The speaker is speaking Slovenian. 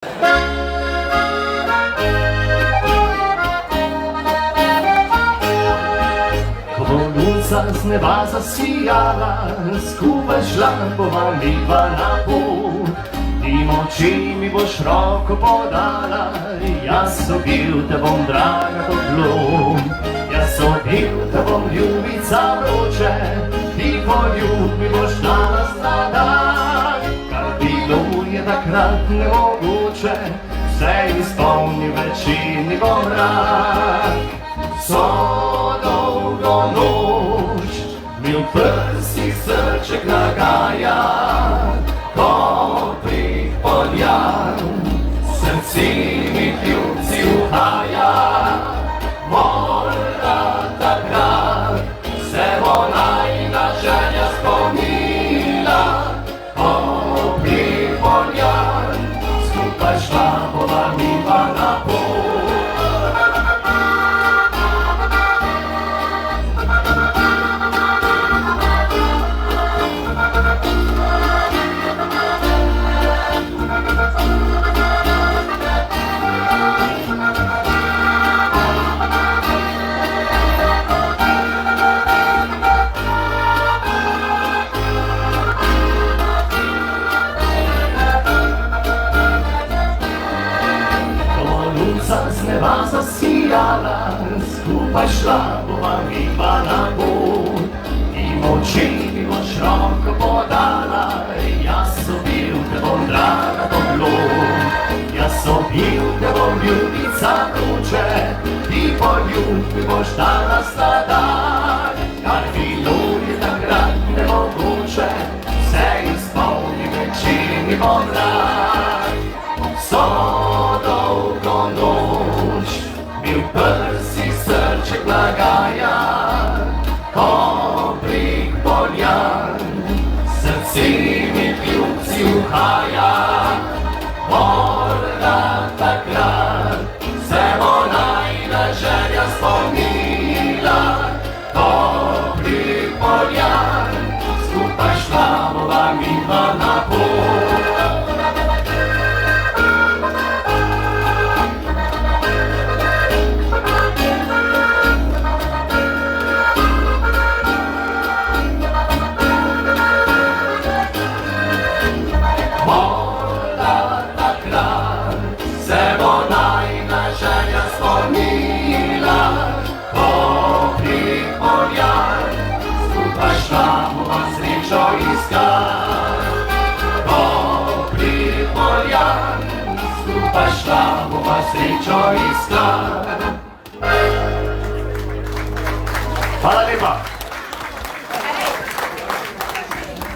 Ko bo luca z neba zasijala, skupaj šla bova midva na pot. Ti moči mi boš roko podala, jaz obil te bom, draga, toplo. Jaz obil te bom, ljubica vroče, ti poljubi boš danes na dan. Kar bilo je takrat nemogoče, vse izpolni večini bom rad. Vso dolgo noč mi v prsih srček nagaja, ko prihpoljam, srci mi kljubci uhaja. Morda takrat se bo najina želja spomnila, ko prihpoljam, skupaj šla bova midva na pot. Z neba zasijala, skupaj šla bova midva na pot. Ti moči mi boš roko podala, jaz obil te bom, draga, toplo. Jaz obil te bom, ljubica vroče, ti poljubi boš danes na dan. Kar bilo je takrat nemogoče, vse izpolni večini bom rad. Vso dolgo noč mi v prsih srček nagaja, ko prihpoljam, srci mi kljubci uhaja. Morda takrat se bo najina želja spomnila, ko prihpoljam, skupaj šla bova midva na pot. Morda takrat se bo najina želja spomnila, ko prihpoljam, skupaj šla bova srečo iskat. Ko prihpoljam, skupaj šla bova srečo iskat.